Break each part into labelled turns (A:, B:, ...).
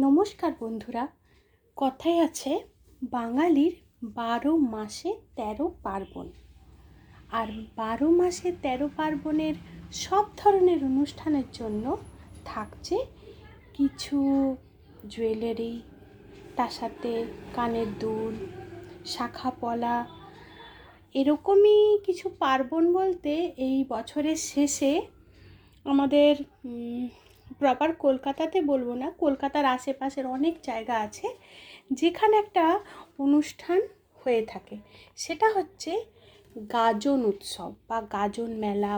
A: নমস্কার বন্ধুরা। কথায় আছে বাঙালির 12 মাসে 13 পার্বণ। আর 12 মাসে 13 পার্বণের সব ধরনের অনুষ্ঠানের জন্য থাকছে কিছু জুয়েলারি, তার সাথে কানের দুল, শাখা পলা, এরকমই কিছু পার্বণ বলতে এই বছরের শেষে আমাদের প্রপার কলকাতাতে বলবো না, কলকাতার আশেপাশের অনেক জায়গা আছে যেখানে একটা অনুষ্ঠান হয়ে থাকে। সেটা হচ্ছে গাজন উৎসব বা গাজন মেলা,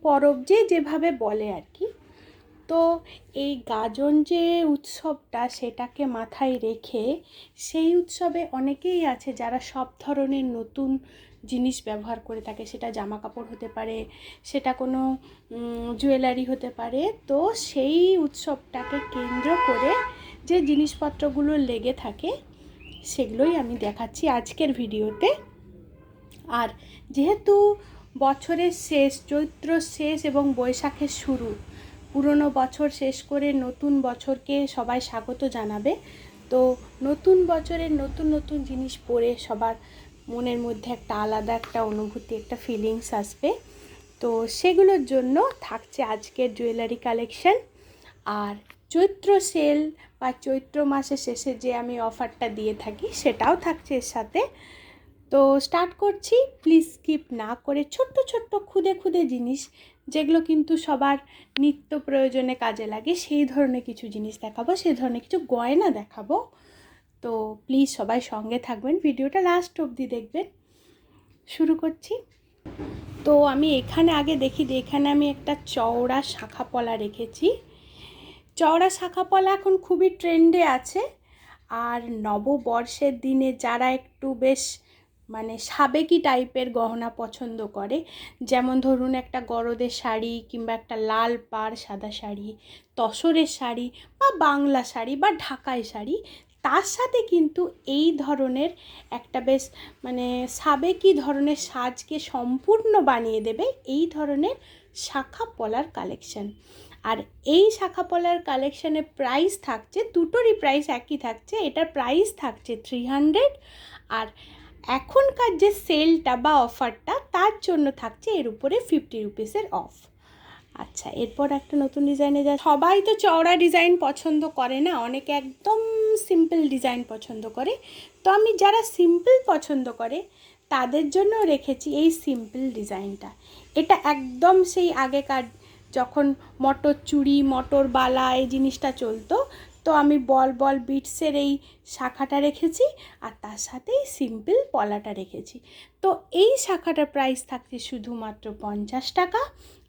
A: পরব যেভাবে বলে আর কি। তো এই গাজন যে উৎসবটা, সেটাকে মাথায় রেখে সেই উৎসবে অনেকেই আছে যারা সব ধরনের নতুন জিনিস ব্যবহার করে থাকে। সেটা জামা কাপড় হতে পারে, সেটা কোনো জুয়েলারি হতে পারে। তো সেই উৎসবটাকে কেন্দ্র করে যে জিনিসপত্রগুলো লেগে থাকে সেগুলোই আমি দেখাচ্ছি আজকের ভিডিওতে। আর যেহেতু বছরের শেষ, চৈত্র শেষ এবং বৈশাখের শুরু, পুরনো বছর শেষ করে নতুন বছরকে সবাই স্বাগত জানাবে। তো নতুন বছরের নতুন নতুন জিনিস পরে সবার মনের মধ্যে একটা আলাদা একটা অনুভূতি, একটা ফিলিংস আসবে। তো সেগুলোর জন্য থাকছে আজকের জুয়েলারি কালেকশন। আর চৈত্র সেল বা চৈত্র মাসের শেষে যে আমি অফারটা দিয়ে থাকি সেটাও থাকছে এর সাথে। তো স্টার্ট করছি। প্লিজ স্কিপ না করে ছোট্ট ছোট্ট খুদে খুদে জিনিস, যেগুলো কিন্তু সবার নিত্য প্রয়োজনে কাজে লাগে, সেই ধরনের কিছু জিনিস দেখাবো, সেই ধরনের কিছু গয়না দেখাবো। তো প্লিজ সবাই সঙ্গে থাকবেন, ভিডিওটা লাস্ট অবধি দেখবেন। শুরু করছি। তো আমি এখানে আগে এখানে আমি একটা চওড়া শাখা পলা রেখেছি। চওড়া শাখা পলা এখন খুবই ট্রেন্ডে আছে। আর নববর্ষের দিনে যারা একটু বেশ সাবেকি টাইপের গহনা পছন্দ করে, যেমন ধরুন একটা গরদের শাড়ি কিংবা একটা লাল পাড় সাদা শাড়ি, তসরের শাড়ি বা বাংলা শাড়ি বা ঢাকাই শাড়ি, তার সাথে কিন্তু এই ধরনের একটা বেশ সাবেকি ধরনের সাজকে সম্পূর্ণ বানিয়ে দেবে এই ধরনের শাখা পলার কালেকশন। আর এই শাখা পলার কালেকশানের প্রাইস থাকছে, দুটোরই প্রাইস একই থাকছে। এটার প্রাইস থাকছে 300। আর এখনকার যে সেলটা বা অফারটা, তার জন্য থাকছে এর উপরে 50 রুপিসের অফ। আচ্ছা, এরপর একটা নতুন ডিজাইনে সবাই তো চওড়া ডিজাইন পছন্দ করে না, অনেকে একদম সিম্পল ডিজাইন পছন্দ করে। তো আমি যারা সিম্পল পছন্দ করে তাদের জন্য রেখেছি এই সিম্পল ডিজাইনটা। এটা একদম সেই আগেকার যখন মটর চুড়ি, মটর বালা এই জিনিসটা চলতো, তো আমি বল বল বিটসের এই শাখাটা রেখেছি আর তার সাথেই সিম্পল পলাটা রেখেছি। তো এই শাখাটার প্রাইস থাকছে শুধুমাত্র 50 টাকা,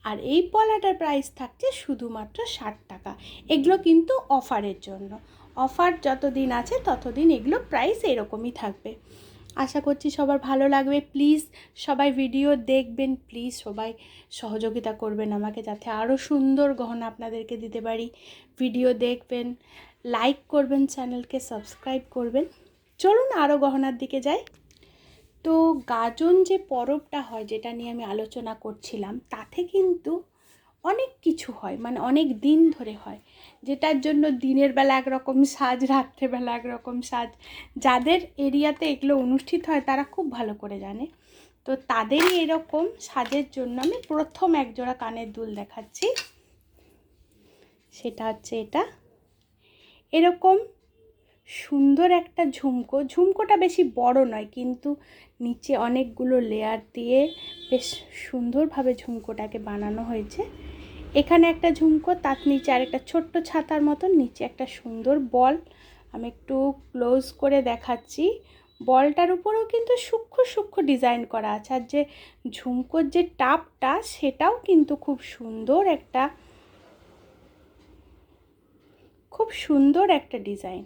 A: আর এই পলাটার প্রাইস থাকছে শুধুমাত্র 60 টাকা। এগুলো কিন্তু অফারের জন্য, অফার যতদিন আছে ততদিন এগুলো প্রাইস এরকমই থাকবে। আশা করছি সবার ভালো লাগবে। প্লিজ সবাই ভিডিও দেখবেন, প্লিজ সবাই সহযোগিতা করবেন আমাকে, যাতে আরও সুন্দর গহনা আপনাদেরকে দিতে পারি। ভিডিও দেখবেন, লাইক করবেন, চ্যানেলকে সাবস্ক্রাইব করবেন। চলুন আরও গহনার দিকে যাই। তো গাজন যে পরবটা হয়, যেটা নিয়ে আমি আলোচনা করছিলাম, তাতে কিন্তু অনেক কিছু হয়, অনেক দিন ধরে হয়, যেটার জন্য দিনের বেলা একরকম সাজ, রাত্রেবেলা একরকম সাজ। যাদের এরিয়াতে এগুলো অনুষ্ঠিত হয় তারা খুব ভালো করে জানে। তো তাদেরই এরকম সাজের জন্য আমি প্রথম একজোড়া কানের দুল দেখাচ্ছি। সেটা হচ্ছে এটা, এরকম সুন্দর একটা ঝুমকো। ঝুমকোটা বেশি বড় নয়, কিন্তু নিচে অনেকগুলো লেয়ার দিয়ে বেশ সুন্দরভাবে ঝুমকোটাকে বানানো হয়েছে। এখানে একটা ঝুমকো, তার নিচে আর একটা ছোট্ট ছাতার মতন, নিচে একটা সুন্দর বল। আমি একটু ক্লোজ করে দেখাচ্ছি। বলটার উপরেও কিন্তু সূক্ষ্ম সূক্ষ্ম ডিজাইন করা আছে। আর যে ঝুমকোর যে টাপটা, সেটাও কিন্তু খুব সুন্দর একটা ডিজাইন।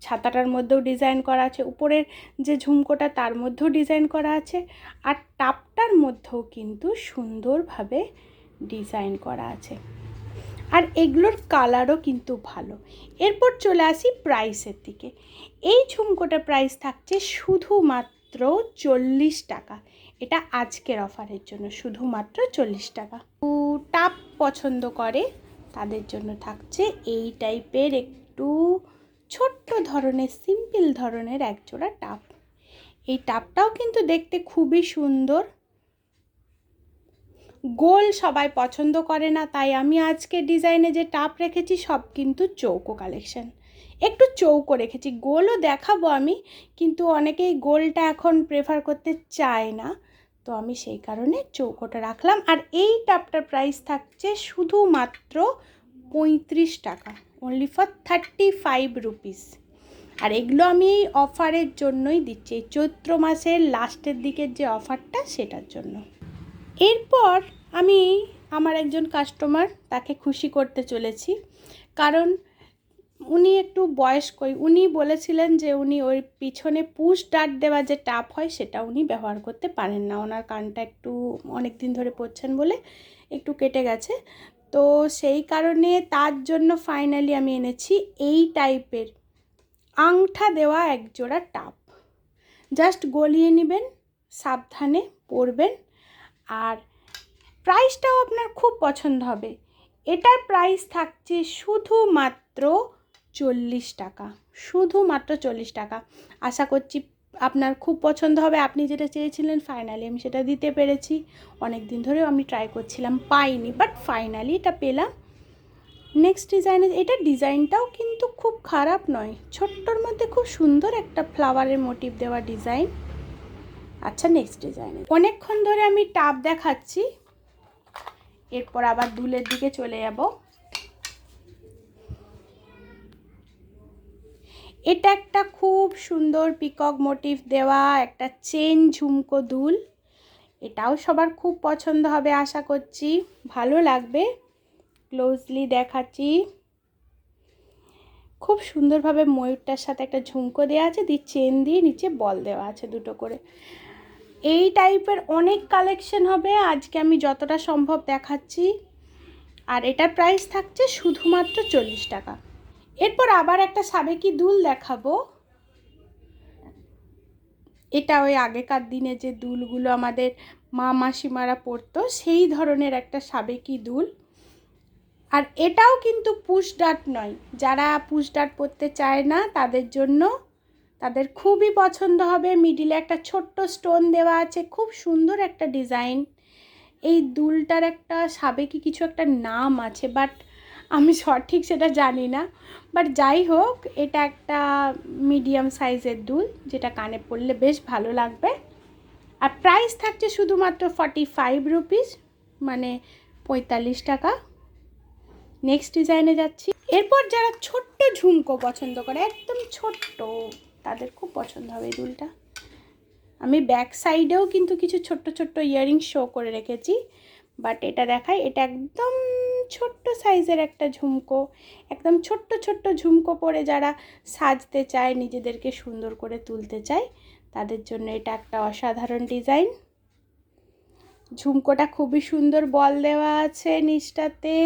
A: ছাতাটার মধ্যেও ডিজাইন করা আছে, উপরের যে ঝুমকোটা তার মধ্যেও ডিজাইন করা আছে, আর টাপটার মধ্যেও কিন্তু সুন্দরভাবে ডিজাইন করা আছে। আর এগুলোর কালারও কিন্তু ভালো। এরপর চলে আসি প্রাইসের দিকে। এই ঝুমকোটার প্রাইস থাকছে শুধুমাত্র 40 টাকা। এটা আজকের অফারের জন্য শুধুমাত্র 40 টাকা। টাপ পছন্দ করে তাদের জন্য থাকছে এই টাইপের একটু ছোট্ট ধরনের সিম্পল ধরনের একজোড়া টাপ। এই টাপটাও কিন্তু দেখতে খুবই সুন্দর। গোল সবাই পছন্দ করে না, তাই আমি আজকে ডিজাইনে যে টাপ রেখেছি সব কিন্তু চৌকো কালেকশন, একটু চৌকো রেখেছি। গোলও দেখাবো আমি, কিন্তু অনেকেই গোলটা এখন প্রেফার করতে চায় না, তো আমি সেই কারণে চৌকোটা রাখলাম। আর এই টাপটার প্রাইস থাকছে শুধুমাত্র 35 টাকা, অনলি ফর 35 রুপিস। আর এগুলো আমি এই অফারের জন্যই দিচ্ছি, এই চৈত্র মাসের লাস্টের দিকের যে অফারটা সেটার জন্য। এরপর আমি আমার একজন কাস্টমার, তাকে খুশি করতে চলেছি, কারণ উনি একটু বয়স্কই। উনি বলেছিলেন যে উনি ওই পিছনে পুশ ডার্ট দেওয়া যে টাপ হয় সেটা উনি ব্যবহার করতে পারেন না, ওনার কানটা একটু অনেক দিন ধরে পরছেন বলে একটু কেটে গেছে। তো সেই কারণে তার জন্য ফাইনালি আমি এনেছি এই টাইপের আংটা দেওয়া একজোড়া টাপ। জাস্ট গলিয়ে নেবেন, সাবধানে পরবেন, আর প্রাইসটাও আপনার খুব পছন্দ হবে। এটার প্রাইস থাকছে শুধুমাত্র 40 টাকা, শুধুমাত্র 40 টাকা। আশা করছি আপনার খুব পছন্দ হবে। আপনি যেটা চেয়েছিলেন ফাইনালি আমি সেটা দিতে পেরেছি। অনেক দিন ধরেও আমি ট্রাই করছিলাম, পাইনি, বাট ফাইনালি এটা পেলাম। নেক্সট ডিজাইনে, এটা ডিজাইনটাও কিন্তু খুব খারাপ নয়, ছোট্টর মধ্যে খুব সুন্দর একটা ফ্লাওয়ারের মোটিভ দেওয়া ডিজাইন। আচ্ছা, নেক্সট ডিজাইনে অনেকক্ষণ ধরে আমি টাপ দেখাচ্ছি, এরপর আবার দুলের দিকে চলে যাব। এটা একটা খুব সুন্দর পিকক মোটিভ দেওয়া একটা চেন ঝুমকো দুল। এটাও সবার খুব পছন্দ হবে আশা করছি, ভালো লাগবে। ক্লোজলি দেখাচ্ছি, খুব সুন্দরভাবে ময়ূরটার সাথে একটা ঝুমকো দেওয়া আছে, দিয়ে চেন দিয়ে নিচে বল দেওয়া আছে দুটো করে। এই টাইপের অনেক কালেকশন হবে, আজকে আমি যতটা সম্ভব দেখাচ্ছি। আর এটার প্রাইস থাকছে শুধুমাত্র 40 টাকা। এরপর আবার একটা সাবেকি দুল দেখাবো। এটা ওই আগেকার দিনে যে দুলগুলো আমাদের মা মাসিমারা পরতো সেই ধরনের একটা সাবেকি দুল। আর এটাও কিন্তু পুশ ডার্ট নয়, যারা পুশ ডার্ট পরতে চায় না তাদের জন্য, তাদের খুবই পছন্দ হবে। মিডিলে একটা ছোট্ট স্টোন দেওয়া আছে, খুব সুন্দর একটা ডিজাইন। এই দুলটার একটা সাবেকি কিছু একটা নাম আছে, বাট আমি সঠিক সেটা জানি না। বাট যাই হোক, এটা একটা মিডিয়াম সাইজের দুল, যেটা কানে পরলে বেশ ভালো লাগবে। আর প্রাইস থাকছে শুধুমাত্র 45 রুপিস, মানে 45 টাকা। নেক্সট ডিজাইনে যাচ্ছি। এরপর যারা ছোট্ট ঝুমকো পছন্দ করে, একদম ছোট্ট, তাদের খুব পছন্দ হবে এই দুলটা। আমি ব্যাক সাইডেও কিন্তু কিছু ছোট্ট ছোট্ট ইয়াররিংস শো করে রেখেছি, বাট এটা দেখাই। এটা একদম ছোট্ট সাইজের একটা ঝুমকো, একদম ছোট্ট ছোট্ট ঝুমকো পরে যারা সাজতে চায়, নিজেদেরকে সুন্দর করে তুলতে চায়, তাদের জন্য এটা একটা অসাধারণ ডিজাইন। ঝুমকোটা খুবই সুন্দর বল দেওয়া আছে নিচটাতে,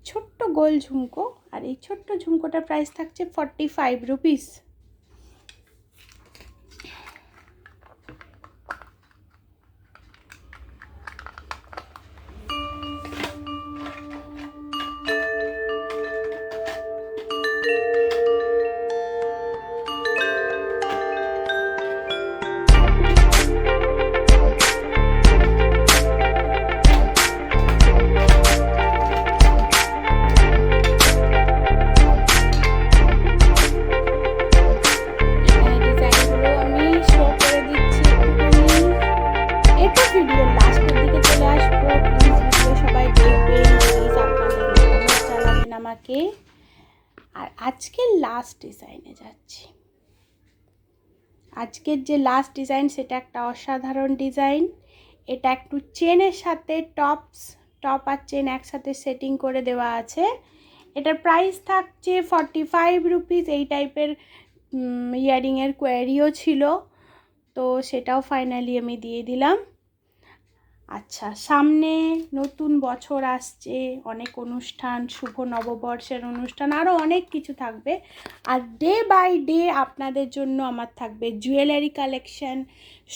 A: ছোট্ট গোল ঝুমকো। আর এই ছোট্ট ঝুমকোটার প্রাইস থাকছে 45 রুপিস। আর আজকের লাস্ট ডিজাইনে যাচ্ছি। আজকের যে লাস্ট ডিজাইন সেটা একটা অসাধারণ ডিজাইন। এটা একটু চেনের সাথে টপ আর চেন একসাথে সেটিং করে দেওয়া আছে। এটার প্রাইস থাকছে 45 রুপিস। এই টাইপের ইয়ারিংয়ের কোয়ারিও ছিল, তো সেটাও ফাইনালি আমি দিয়ে দিলাম। আচ্ছা, সামনে নতুন বছর আসছে, অনেক অনুষ্ঠান, শুভ নববর্ষের অনুষ্ঠান, আরও অনেক কিছু থাকবে। আর ডে বাই ডে আপনাদের জন্য আমার থাকবে জুয়েলারি কালেকশান,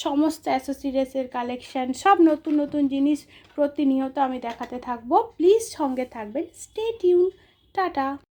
A: সমস্ত অ্যাসেসরিজের কালেকশান, সব নতুন নতুন জিনিস প্রতিনিয়ত আমি দেখাতে থাকবো। প্লিজ সঙ্গে থাকবেন। Stay tune. টাটা।